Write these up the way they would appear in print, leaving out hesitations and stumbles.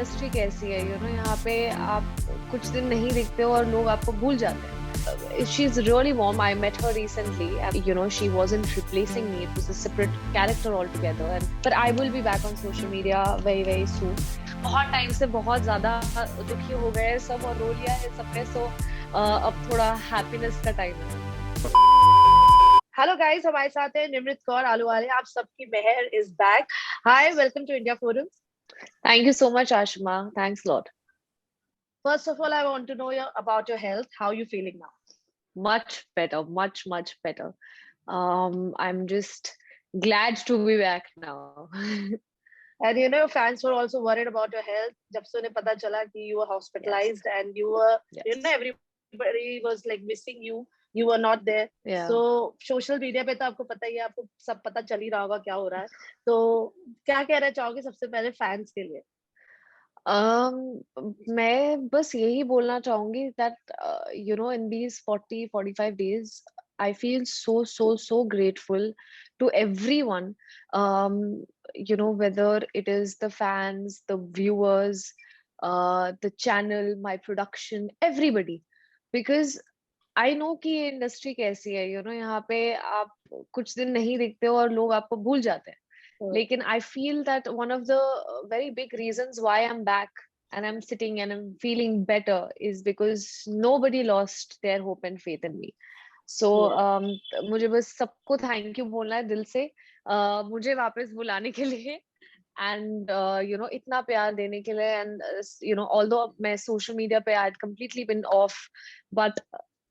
Industry कैसी है, यहाँ पे आप कुछ दिन नहीं दिखते हो और लोग आपको भूल जाते हैं. She's really warm. I met her recently, and she wasn't replacing me. It was a separate character altogether. But I will be back on social media very very soon. बहुत टाइम से बहुत ज्यादा दुखी हो गए सब और रो लिया है सबने, सो अब थोड़ा हैप्पीनेस का टाइम है. हेलो गाइस, हमारे साथ है निमृत कौर आलूवाले. आप सबकी Mehar is back. Hi, welcome to India forum. Thank you so much Ashma. Thanks lot. First of all, I want to know about your health. How are you feeling now? Much better, much better. I'm just glad to be back now. And fans were also worried about your health. जब से उन्हें पता चला कि you were hospitalized, yes, and you were, yes, everybody was like missing you. You were not there. Yeah. So social media पे तो आपको पता ही है, आपको सब पता चल ही रहा होगा क्या हो रहा है. तो क्या कहना चाहोगे सबसे पहले फैंस के लिए? मैं बस यही बोलना चाहूंगी that in these 40-45 days I feel so grateful to everyone, whether it is the fans, the viewers, the channel, my production, everybody, because I know कि ये इंडस्ट्री कैसी है. यहाँ पे आप कुछ दिन नहीं दिखते हो और लोग आपको भूल जाते हैं. Lekin I feel that one of the very big reasons why I'm back and I'm sitting and I'm feeling better is because nobody lost their hope and faith in me. So मुझे बस सबको thank you बोलना है दिल से, मुझे वापस बुलाने के लिए and इतना प्यार देने के लिए. And although मैं social media पे I had completely been off, but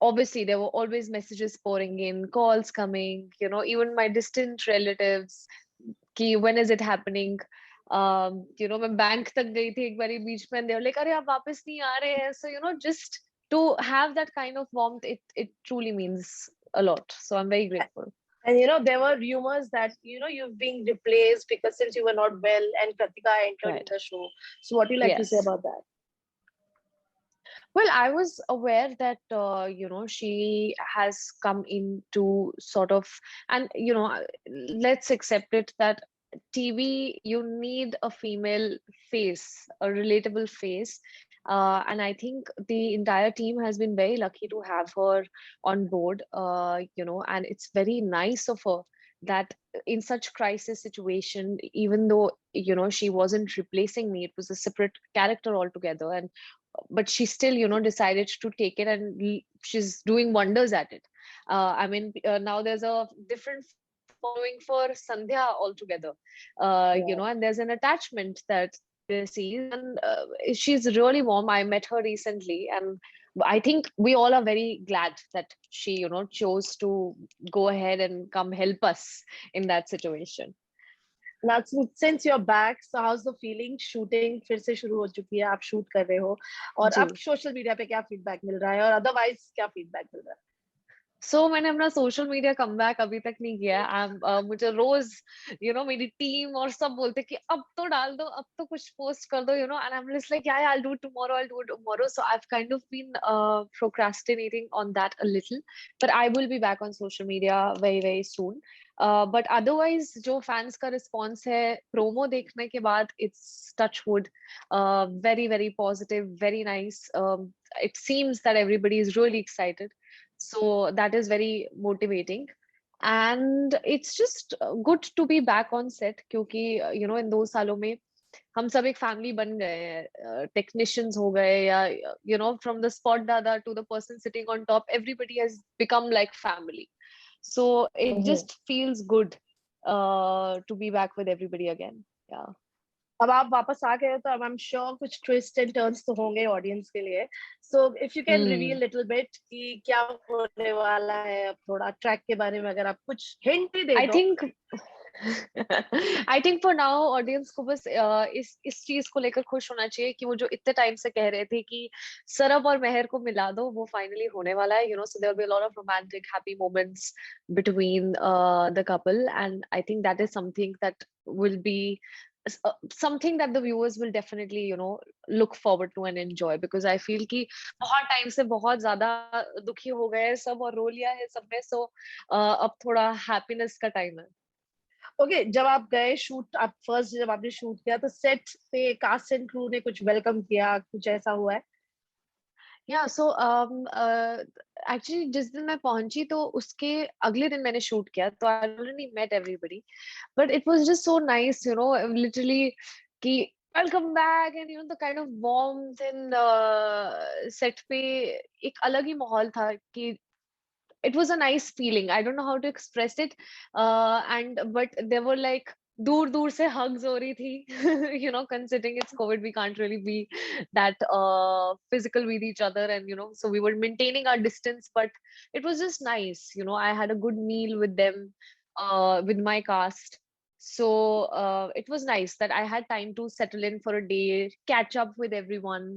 obviously there were always messages pouring in, calls coming, even my distant relatives कि when is it happening. मैं बैंक तक गई थी एक बारी बीच में, they were like अरे आप वापस नहीं आ रहे हैं. So just to have that kind of warmth, it truly means a lot. So I'm very grateful. And there were rumors that you've been replaced because since you were not well and Pratika entered, right, in the show. So what do you like, yes, to say about that? Well, I was aware that she has come into sort of, and let's accept it that TV, you need a female face, a relatable face. And I think the entire team has been very lucky to have her on board, and it's very nice of her that in such crisis situation, even though, she wasn't replacing me, it was a separate character altogether. But she still, decided to take it, and she's doing wonders at it. I mean, now there's a different following for Sandhya altogether, and there's an attachment that they see, and she's really warm. I met her recently, and I think we all are very glad that she, chose to go ahead and come help us in that situation. Now, since you're back, so how's the feeling? Shooting फिर से शुरू हो चुकी है, आप shoot कर रहे हो, और अब सोशल मीडिया पे क्या फीडबैक मिल रहा है और अदरवाइज क्या फीडबैक मिल रहा है? मैंने अपना सोशल मीडिया कमबैक अभी तक नहीं किया है. मुझे रोज मेरी टीम और सब बोलते कि अब तो डाल दो, अब तो कुछ पोस्ट कर दो, and I am just like yeah, I'll do it tomorrow. So I've kind of been procrastinating on that a little, but I will be back on social media very very soon. But otherwise जो fans का response है promo देखने के बाद, it's touch wood, very very positive, very nice. It seems that everybody is really excited, so that is very motivating. And it's just good to be back on set क्योंकि इन 2 सालों में हम सब एक फैमिली बन गए हैं. टेक्नीशियंस हो गए या from the spot dada to the person sitting on top, everybody has become like family. So it just feels good to be back with everybody again. Yeah. अब आप वापस आ गए हो तो अब आई एम श्योर कुछ ट्विस्ट एंड टर्न्स तो होंगे ऑडियंस के लिए. So if you can reveal little bit कि क्या होने वाला है, अब थोड़ा ट्रैक के बारे में अगर आप कुछ हिंट भी दे दो. I think for now audience को बस इस चीज को लेकर खुश होना चाहिए कि वो जो इतने टाइम से कह रहे थे कि सरब और मेहर को मिला दो, वो फाइनली होने वाला है. So there will be a lot of romantic happy moments between the couple, and I think that is something that will be something that the viewers will definitely look forward to and enjoy, because I feel कि बहुत time से बहुत ज्यादा दुखी हो गए सब और रो लिया है सबने. सो अब थोड़ा हैप्पीनेस का टाइम है. ओके, जब आप गए शूट, आप फर्स्ट जब आपने शूट किया तो सेट पे कास्ट एंड क्रू ने कुछ वेलकम किया, कुछ ऐसा हुआ है? या सो एक्चुअली जिस दिन मैं पहुंची तो उसके अगले दिन मैंने शूट किया, तो I already met everybody, but it was just so nice, you know, literally कि welcome back, and you know the kind of warmth in set पे एक अलग ही माहौल था कि it was a nice feeling. I don't know how to express it. And but there were like दूर दूर से hugs हो रही थी, you know, considering it's COVID, we can't really be that physical with each other, and you know, so we were maintaining our distance, but it was just nice, you know. I had a good meal with them, with my cast. So it was nice that I had time to settle in for a day, catch up with everyone,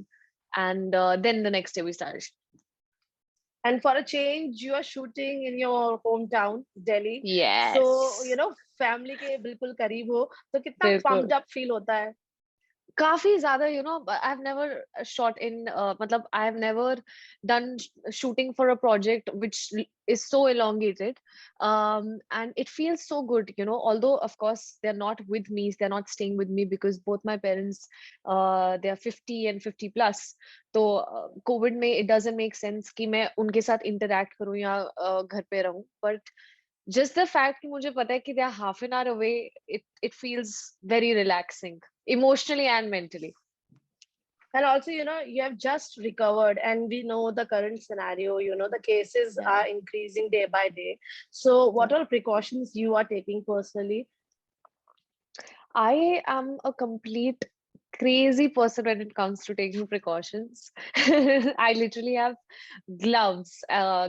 and then the next day we started. And for a change, you are shooting in your hometown, Delhi. So, Yes. family के बिल्कुल करीब हो, तो कितना बिल्कुल। pumped up feel होता है? काफ़ी ज़्यादा, you know, I've never shot in मतलब I have never done shooting for a project which is so elongated, and it feels so good, you know, although of course they're not with me, they're not staying with me because both my parents, they are 50 and 50 plus. तो COVID में it doesn't make sense कि मैं उनके साथ interact करूँ या घर पे रहूँ, but just the fact कि मुझे पता है कि they are half an hour away, it feels very relaxing, emotionally and mentally. And also, you have just recovered, and we know the current scenario, the cases Yeah, are increasing day by day. So, what yeah. are precautions you are taking personally? I am a complete crazy person when it comes to taking precautions. I literally have gloves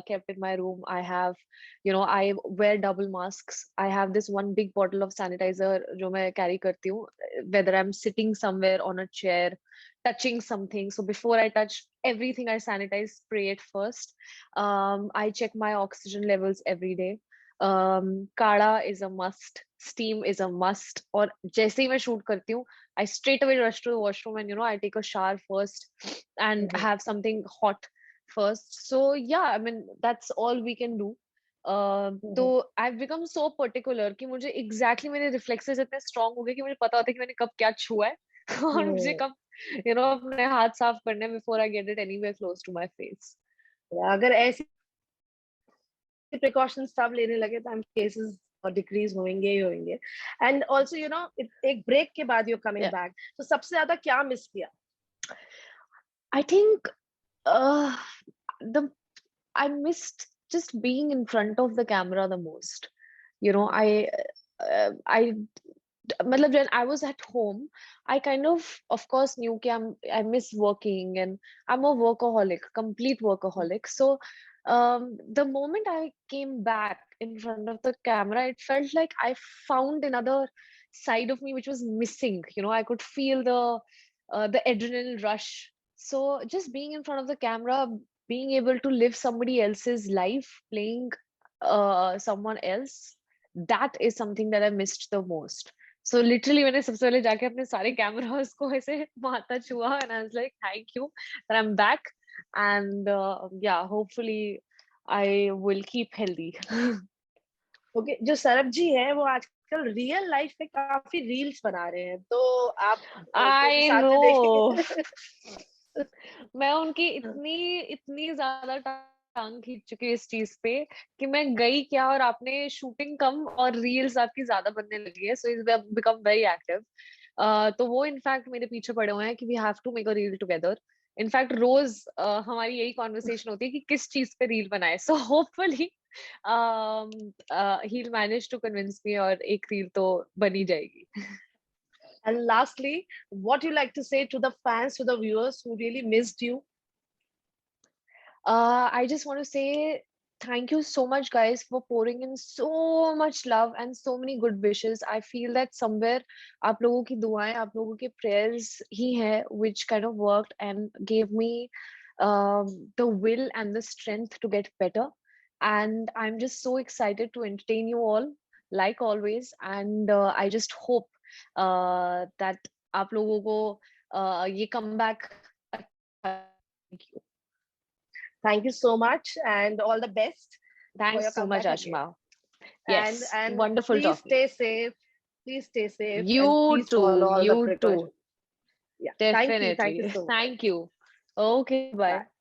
kept in my room. I have, you know, I wear double masks. I have this one big bottle of sanitizer जो मैं carry करती हूँ, whether I'm sitting somewhere on a chair, touching something. So before I touch everything, I sanitize, spray it first. I check my oxygen levels every day. काढ़ा is a must, steam is a must, और जैसे ही मैं shoot करती हूँ, I straight away rush to the washroom and you know I take a shower first and Mhm. have something hot first. So yeah, I mean that's all we can do. तो Mhm. I've become so particular कि मुझे exactly मेरे reflexes इतने strong हो गए कि मुझे पता होता है कि मैंने कब क्या छुआ है और मुझे Hmm. कब, you know, अपने हाथ साफ करने हैं before I get it anywhere close to my face. अगर ऐसी प्रिकॉशंस सब लेने लगे तो हम केसेस डिक्रीज होंगे ही होंगे. एंड ऑल्सो एक ब्रेक के बाद यू कमिंग Yeah, बैक, तो सबसे ज्यादा क्या मिस किया? I think uh, the I missed just being in front of the camera the most. You know, I matlab when I was at home, I kind of course knew कि I miss working and I'm a workaholic, complete workaholic. So the moment I came back in front of the camera, it felt like I found another side of me which was missing. You know, I could feel the adrenaline rush. So just being in front of the camera, being able to live somebody else's life, playing someone else, that is something that I missed the most. So literally मैंने सबसे पहले जाके अपने सारे cameras को ऐसे माथा छुआ and I was like thank you that I'm back, and yeah, hopefully I will keep healthy. Okay, जो सरब जी हैं वो आजकल रियल लाइफ में काफी रील्स बना रहे हैं, तो आप को भी I साथ में know. देखें. मैं उनकी इतनी इतनी ज्यादा टांग खींच चुकी हूँ इस चीज पे कि मैं गई क्या और आपने शूटिंग कम और रील्स आपकी ज्यादा बनने लगी है, so is become very active. तो वो इनफैक्ट मेरे पीछे पड़े हुए हैं कि we have to make a reel together. In fact रोज हमारी यही कॉन्वर्सेशन होती है कि किस चीज पे रील बनाए. So hopefully he manage to convince me और एक रील तो बनी जाएगी. And lastly, what you like to say to the fans, to the viewers who really missed you? I just want to say thank you so much, guys, for pouring in so much love and so many good wishes. I feel that somewhere आप लोगों की दुआएं, आप लोगों के prayers ही हैं which kind of worked and gave me the will and the strength to get better. And I'm just so excited to entertain you all, like always. And I just hope that आप लोगों को ये comeback thank you. Thank you so much and all the best for Thanks your so much, comeback again. Ashma. And Yes, and wonderful please talking. stay safe. Please stay safe and You please follow too. all the You too. precautions. Yeah. Thank you. Thank you Definitely. so much. Thank you. Okay, bye. Bye.